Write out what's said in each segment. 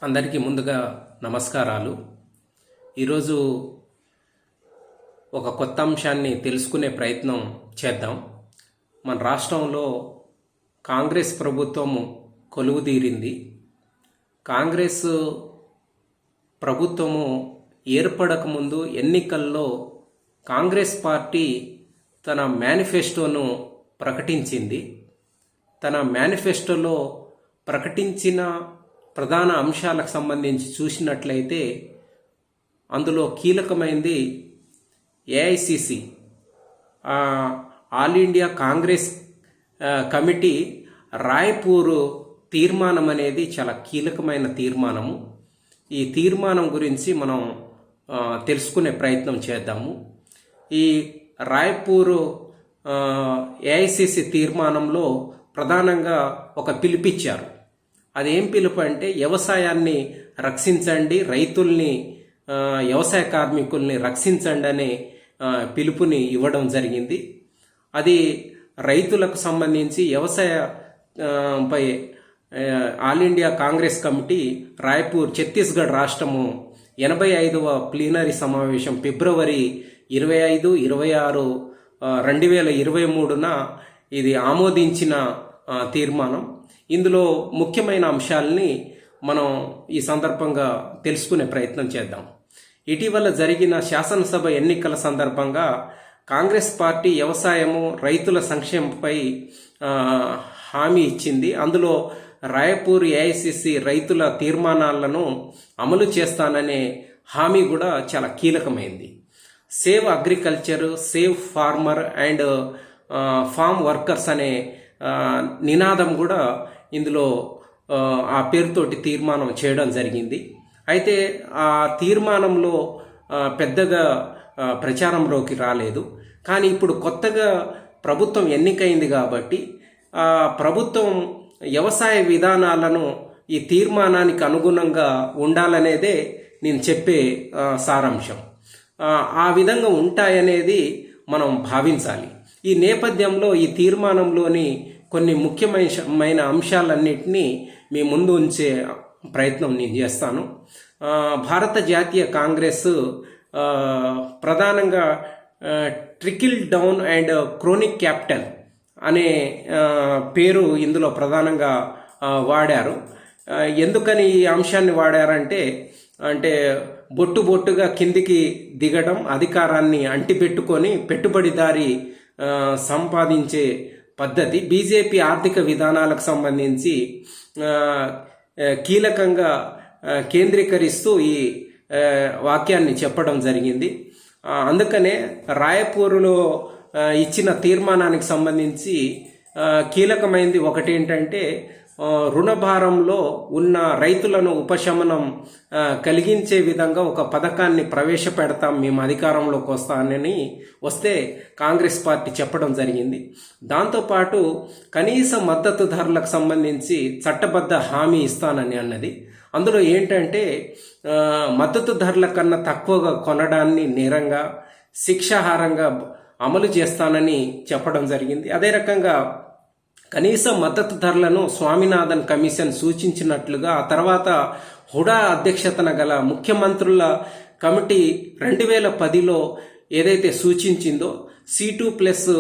అందరికీ ముందుగా నమస్కారాలు. ఈరోజు ఒక కొత్త అంశాన్ని తెలుసుకునే ప్రయత్నం చేద్దాం. మన రాష్ట్రంలో కాంగ్రెస్ ప్రభుత్వం కొలువుదీరింది. కాంగ్రెస్ ప్రభుత్వము ఏర్పడకముందు ఎన్నికల్లో కాంగ్రెస్ పార్టీ తన మేనిఫెస్టోను ప్రకటించింది. తన మేనిఫెస్టోలో ప్రకటించిన ప్రధాన అంశాలకు సంబంధించి చూసినట్లయితే అందులో కీలకమైనది AICC all India Congress Committee Raipur తీర్మానం అనేది చాలా కీలకమైన తీర్మానము. ఈ తీర్మానం గురించి మనం తెలుసుకునే ప్రయత్నం చేద్దాము. ఈ రాయ్పూర్ ఏఐసిసి తీర్మానంలో ప్రధానంగా ఒక పిలుపిచ్చారు. అదేం పిలుపు అంటే వ్యవసాయాన్ని రక్షించండి, రైతుల్ని వ్యవసాయ కార్మికుల్ని రక్షించండి అనే పిలుపుని ఇవ్వడం జరిగింది. అది రైతులకు సంబంధించి వ్యవసాయ పై All India Congress Committee Raipur Chhattisgarh రాష్ట్రము 85వ ప్లీనరీ సమావేశం ఫిబ్రవరి 25, 26, 2023న ఇది ఆమోదించిన తీర్మానం. ఇందులో ముఖ్యమైన అంశాలని మనం ఈ సందర్భంగా తెలుసుకునే ప్రయత్నం చేద్దాం. ఇటీవల జరిగిన శాసనసభ ఎన్నికల సందర్భంగా కాంగ్రెస్ పార్టీ వ్యవసాయము, రైతుల సంక్షేమంపై హామీ ఇచ్చింది. అందులో రాయ్పూర్ ఏఐసిసి రైతుల తీర్మానాలను అమలు చేస్తాననే హామీ కూడా చాలా కీలకమైంది. Save agriculture, save farmer and farm workers అనే నినాదం కూడా ఇందులో ఆ పేరుతోటి తీర్మానం చేయడం జరిగింది. అయితే ఆ తీర్మానంలో పెద్దగా ప్రచారంలోకి రాలేదు. కానీ ఇప్పుడు కొత్తగా ప్రభుత్వం ఎన్నికైంది కాబట్టి ఆ ప్రభుత్వం వ్యవసాయ విధానాలను ఈ తీర్మానానికి అనుగుణంగా ఉండాలనేదే నేను చెప్పే సారాంశం. ఆ విధంగా ఉంటాయనేది మనం భావించాలి. ఈ నేపథ్యంలో ఈ తీర్మానంలోని కొన్ని ముఖ్యమైన అంశాలన్నింటినీ మీ ముందు ఉంచే ప్రయత్నం నేను చేస్తాను. భారత జాతీయ కాంగ్రెస్ ప్రధానంగా trickle down and chronic capital అనే పేరు ఇందులో ప్రధానంగా వాడారు. ఎందుకని ఈ అంశాన్ని వాడారంటే బొట్టు బొట్టుగా కిందికి దిగడం, అధికారాన్ని అంటిపెట్టుకొని పెట్టుబడిదారి సంపాదించే పద్ధతి బీజేపీ ఆర్థిక విధానాలకు సంబంధించి కీలకంగా కేంద్రీకరిస్తూ ఈ వాక్యాన్ని చెప్పడం జరిగింది. అందుకనే రాయ్పూర్లో ఇచ్చిన తీర్మానానికి సంబంధించి కీలకమైనది ఒకటి ఏంటంటే రుణభారంలో ఉన్న రైతులను ఉపశమనం కలిగించే విధంగా ఒక పథకాన్ని ప్రవేశపెడతాం మేము అధికారంలోకి వస్తే కాంగ్రెస్ పార్టీ చెప్పడం జరిగింది. దాంతోపాటు కనీస మద్దతు ధరలకు సంబంధించి చట్టబద్ధ హామీ ఇస్తానని అన్నది. అందులో ఏంటంటే మద్దతు ధరల కన్నా తక్కువగా కొనడాన్ని నేరంగా, శిక్షాహారంగా అమలు చేస్తానని చెప్పడం జరిగింది. అదే రకంగా కనీస మద్దతు ధరలను స్వామినాథన్ కమిషన్ సూచించినట్లుగా ఆ తర్వాత హుడా అధ్యక్షతన గల ముఖ్యమంత్రుల కమిటీ 2010లో ఏదైతే సూచించిందో C2+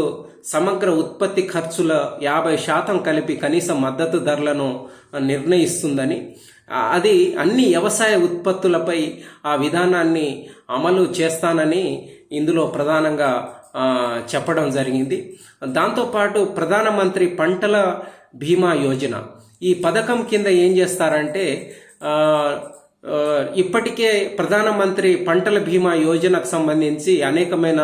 సమగ్ర ఉత్పత్తి ఖర్చుల 50% కలిపి కనీస మద్దతు ధరలను నిర్ణయిస్తుందని, అది అన్ని వ్యవసాయ ఉత్పత్తులపై ఆ విధానాన్ని అమలు చేస్తానని ఇందులో ప్రధానంగా చెప్పడం జరిగింది. దాంతోపాటు ప్రధానమంత్రి పంటల బీమా యోజన, ఈ పథకం కింద ఏం చేస్తారంటే ఇప్పటికే ప్రధానమంత్రి పంటల బీమా యోజనకు సంబంధించి అనేకమైన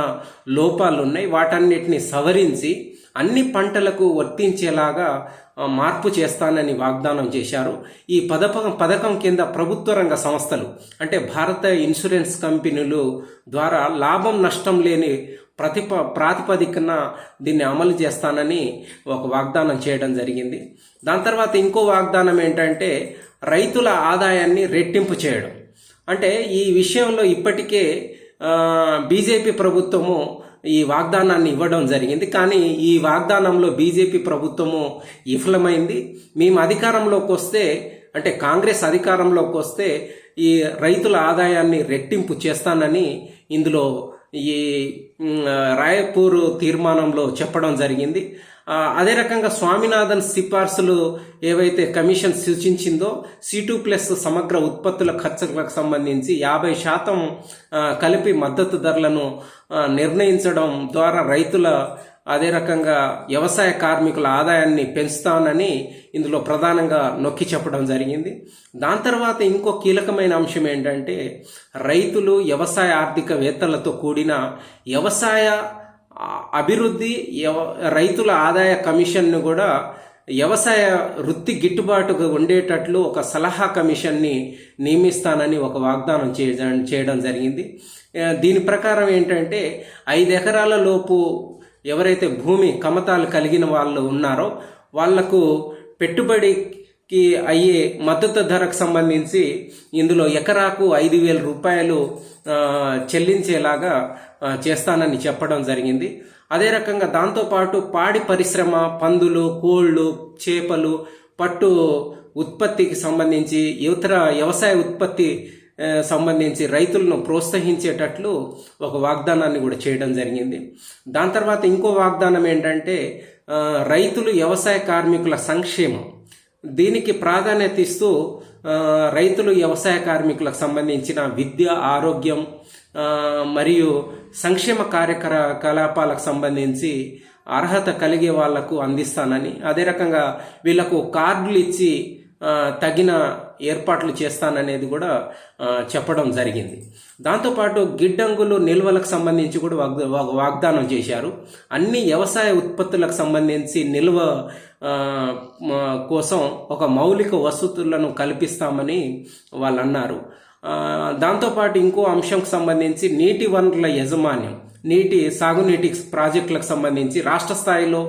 లోపాలు ఉన్నాయి. వాటన్నిటిని సవరించి అన్ని పంటలకు వర్తించేలాగా మార్పు చేస్తానని వాగ్దానం చేశారు. ఈ పథకం కింద ప్రభుత్వ రంగ సంస్థలు అంటే భారత ఇన్సూరెన్స్ కంపెనీలు ద్వారా లాభం నష్టం లేని ప్రాతిపదికన దీన్ని అమలు చేస్తానని ఒక వాగ్దానం చేయడం జరిగింది. దాని తర్వాత ఇంకో వాగ్దానం ఏంటంటే రైతుల ఆదాయాన్ని రెట్టింపు చేయడం. అంటే ఈ విషయంలో ఇప్పటికే బీజేపీ ప్రభుత్వము ఈ వాగ్దానాన్ని ఇవ్వడం జరిగింది. కానీ ఈ వాగ్దానంలో బీజేపీ ప్రభుత్వము విఫలమైంది. మేము అధికారంలోకి వస్తే అంటే కాంగ్రెస్ అధికారంలోకి వస్తే ఈ రైతుల ఆదాయాన్ని రెట్టింపు చేస్తానని ఇందులో ఈ రాయపూర్ తీర్మానంలో చెప్పడం జరిగింది. అదే రకంగా స్వామినాథన్ సిఫార్సులు ఏవైతే కమిషన్ సూచించిందో C2+ సమగ్ర ఉత్పత్తుల ఖర్చులకు సంబంధించి 50% కలిపి మద్దతు ధరలను నిర్ణయించడం ద్వారా రైతుల అదే రకంగా వ్యవసాయ కార్మికుల ఆదాయాన్ని పెంచుతానని ఇందులో ప్రధానంగా నొక్కి చెప్పడం జరిగింది. దాని తర్వాత ఇంకో కీలకమైన అంశం ఏంటంటే రైతులు వ్యవసాయ ఆర్థికవేత్తలతో కూడిన వ్యవసాయ అభివృద్ధి రైతుల ఆదాయ కమిషన్ను కూడా వ్యవసాయ వృత్తి గిట్టుబాటుగా ఉండేటట్లు ఒక సలహా కమిషన్ని నియమిస్తానని ఒక వాగ్దానం చేయడం జరిగింది. దీని ప్రకారం ఏంటంటే 5 ఎకరాల లోపు ఎవరైతే భూమి కమతాలు కలిగిన వాళ్ళు ఉన్నారో వాళ్లకు పెట్టుబడికి అయ్యే మద్దతు ధరకు సంబంధించి ఇందులో ఎకరాకు 5,000 రూపాయలు చెల్లించేలాగా చేస్తానని చెప్పడం జరిగింది. అదే రకంగా దాంతోపాటు పాడి పరిశ్రమ, పందులు, కోళ్లు, చేపలు, పట్టు ఉత్పత్తికి సంబంధించి ఇతర వ్యవసాయ ఉత్పత్తి సంబంధించి రైతులను ప్రోత్సహించేటట్లు ఒక వాగ్దానాన్ని కూడా చేయడం జరిగింది. దాని తర్వాత ఇంకో వాగ్దానం ఏంటంటే రైతులు వ్యవసాయ కార్మికుల సంక్షేమం, దీనికి ప్రాధాన్యత ఇస్తూ రైతులు వ్యవసాయ కార్మికులకు సంబంధించిన విద్య, ఆరోగ్యం మరియు సంక్షేమ కార్యకలాపాలకు సంబంధించి అర్హత కలిగే వాళ్లకు అందిస్తానని, అదే రకంగా వీళ్లకు కార్డులు ఇచ్చి తగిన ఏర్పాట్లు చేస్తాననేది కూడా చెప్పడం జరిగింది. దాంతోపాటు గిడ్డంగులు నిల్వలకు సంబంధించి కూడా వాగ్దానం చేశారు. అన్ని వ్యవసాయ ఉత్పత్తులకు సంబంధించి నిల్వ కోసం ఒక మౌలిక వసతులను కల్పిస్తామని వాళ్ళు అన్నారు. దాంతోపాటు ఇంకో అంశంకు సంబంధించి నీటి వనరుల యాజమాన్యం, సాగునీటి ప్రాజెక్టులకు సంబంధించి రాష్ట్ర స్థాయిలో,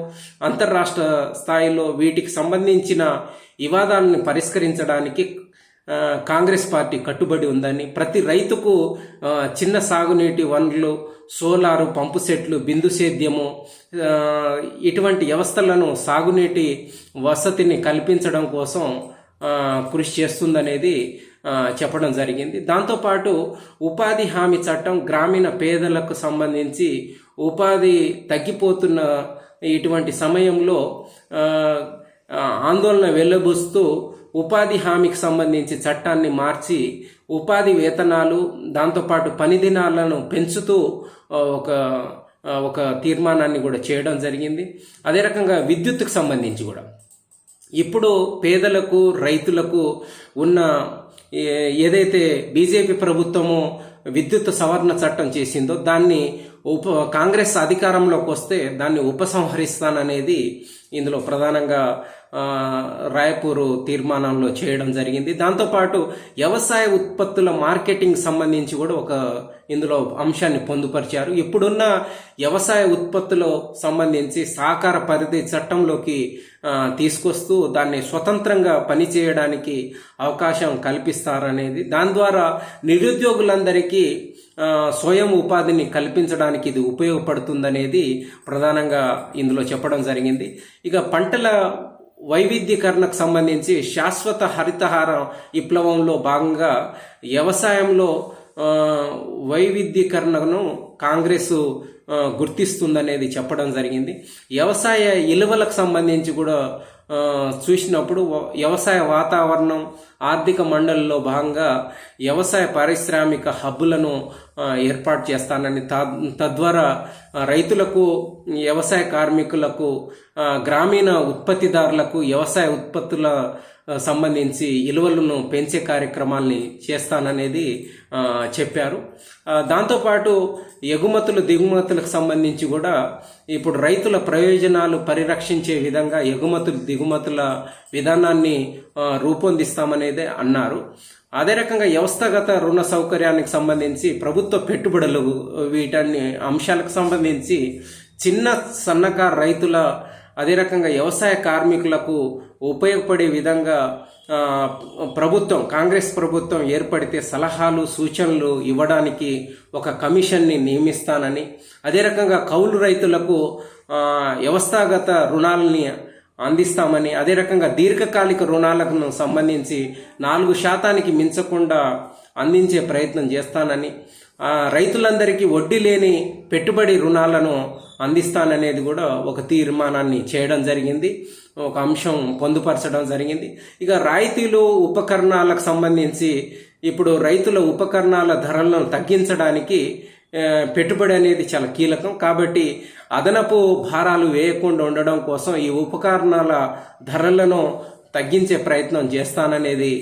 అంతర్రాష్ట్ర స్థాయిలో వీటికి సంబంధించిన వివాదాలను పరిష్కరించడానికి కాంగ్రెస్ పార్టీ కట్టుబడి ఉందని, ప్రతి రైతుకు చిన్న సాగునీటి వనరులు, సోలారు, పంపు సెట్లు, బిందు సేద్యము ఇటువంటి వ్యవస్థలను సాగునీటి వసతిని కల్పించడం కోసం కృషి చేస్తుందనేది చెప్పడం జరిగింది. దాంతోపాటు ఉపాధి హామీ చట్టం గ్రామీణ పేదలకు సంబంధించి ఉపాధి తగ్గిపోతున్న ఇటువంటి సమయంలో ఆందోళన వెల్లబుస్తూ ఉపాధి హామీకి సంబంధించి చట్టాన్ని మార్చి ఉపాధి వేతనాలు, దాంతోపాటు పని దినాలను పెంచుతూ ఒక తీర్మానాన్ని కూడా చేయడం జరిగింది. అదే రకంగా విద్యుత్తుకు సంబంధించి కూడా ఇప్పుడు పేదలకు, రైతులకు ఉన్న ఏదైతే బీజేపీ ప్రభుత్వము విద్యుత్ సవరణ చట్టం చేసిందో దాన్ని కాంగ్రెస్ అధికారంలోకి వస్తే దాన్ని ఉపసంహరిస్తాననేది ఇందులో ప్రధానంగా రాయపూర్ తీర్మానంలో చేయడం జరిగింది. దాంతోపాటు వ్యవసాయ ఉత్పత్తుల మార్కెటింగ్ సంబంధించి కూడా ఒక ఇందులో అంశాన్ని పొందుపరిచారు. ఇప్పుడున్న వ్యవసాయ ఉత్పత్తులు సంబంధించి సహకార పరిధి చట్టంలోకి తీసుకొస్తూ దాన్ని స్వతంత్రంగా పనిచేయడానికి అవకాశం కల్పిస్తారనేది, దాని ద్వారా నిరుద్యోగులందరికీ స్వయం ఉపాధిని కల్పించడానికి ఇది ఉపయోగపడుతుందనేది ప్రధానంగా ఇందులో చెప్పడం జరిగింది. ఇక పంటల వైవిధ్యీకరణకు సంబంధించి శాశ్వత హరితహార విప్లవంలో భాగంగా వ్యవసాయంలో వైవిధ్యీకరణను కాంగ్రెస్ గుర్తిస్తుందనేది చెప్పడం జరిగింది. వ్యవసాయ విలువలకు సంబంధించి కూడా చూసినప్పుడు వ్యవసాయ వాతావరణం ఆర్థిక మండలిలో భాగంగా వ్యవసాయ పారిశ్రామిక హబ్బులను ఏర్పాటు చేస్తానని, తద్వారా రైతులకు, వ్యవసాయ కార్మికులకు, గ్రామీణ ఉత్పత్తిదారులకు వ్యవసాయ ఉత్పత్తుల సంబంధించి విలువలను పెంచే కార్యక్రమాల్ని చేస్తాననేది చెప్పారు. దాంతోపాటు ఎగుమతులు, దిగుమతులకు సంబంధించి కూడా ఇప్పుడు రైతుల ప్రయోజనాలు పరిరక్షించే విధంగా ఎగుమతులు, దిగుమతుల విధానాన్ని రూపొందిస్తామనేదే అన్నారు. అదే రకంగా వ్యవస్థాగత రుణ సౌకర్యానికి సంబంధించి ప్రభుత్వ పెట్టుబడులు, వీటన్ని అంశాలకు సంబంధించి చిన్న సన్నకారు రైతుల, అదే రకంగా వ్యవసాయ కార్మికులకు ఉపయోగపడే విధంగా కాంగ్రెస్ ప్రభుత్వం ఏర్పడితే సలహాలు, సూచనలు ఇవ్వడానికి ఒక కమిషన్ని నియమిస్తానని, అదే రకంగా కౌలు రైతులకు వ్యవస్థాగత రుణాలని అందిస్తామని, అదే రకంగా దీర్ఘకాలిక రుణాలకు సంబంధించి 4% మించకుండా అందించే ప్రయత్నం చేస్తానని, రైతులందరికీ వడ్డీ లేని పెట్టుబడి రుణాలను అందిస్తాననేది కూడా ఒక తీర్మానాన్ని చేయడం జరిగింది, ఒక అంశం పొందుపరచడం జరిగింది. ఇక రాయితీలు ఉపకరణాలకు సంబంధించి ఇప్పుడు రైతుల ఉపకరణాల ధరలను తగ్గించడానికి పెట్టుబడి అనేది చాలా కీలకం. కాబట్టి అదనపు భారాలు వేయకుండా ఉండడం కోసం ఈ ఉపకరణాల ధరలను తగ్గించే ప్రయత్నం చేస్తాననేది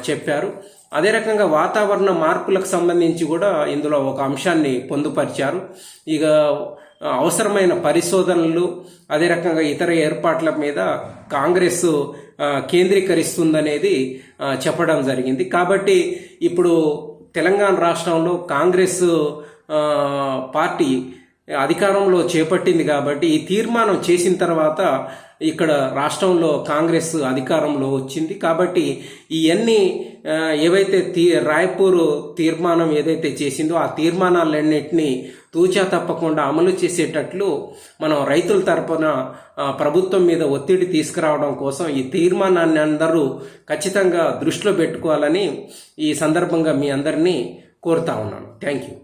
చెప్పారు. అదే రకంగా వాతావరణ మార్పులకు సంబంధించి కూడా ఇందులో ఒక అంశాన్ని పొందుపరిచారు. ఇక అవసరమైన పరిశోధనలు, అదే రకంగా ఇతర ఏర్పాట్ల మీద కాంగ్రెస్ కేంద్రీకరిస్తుందనేది చెప్పడం జరిగింది. కాబట్టి ఇప్పుడు తెలంగాణ రాష్ట్రంలో కాంగ్రెస్ పార్టీ అధికారంలో చేపట్టింది కాబట్టి ఈ తీర్మానం చేసిన తర్వాత ఇక్కడ రాష్ట్రంలో కాంగ్రెస్ అధికారంలో వచ్చింది. కాబట్టి ఇవన్నీ ఏవైతే రాయ్పూర్ తీర్మానం ఏదైతే చేసిందో ఆ తీర్మానాలన్నింటినీ తూచా తప్పకుండా అమలు చేసేటట్లు మనం రైతుల తరపున ప్రభుత్వం మీద ఒత్తిడి తీసుకురావడం కోసం ఈ తీర్మానాన్ని అందరూ ఖచ్చితంగా దృష్టిలో పెట్టుకోవాలని ఈ సందర్భంగా మీ అందరినీ కోరుతా ఉన్నాను. Thank you.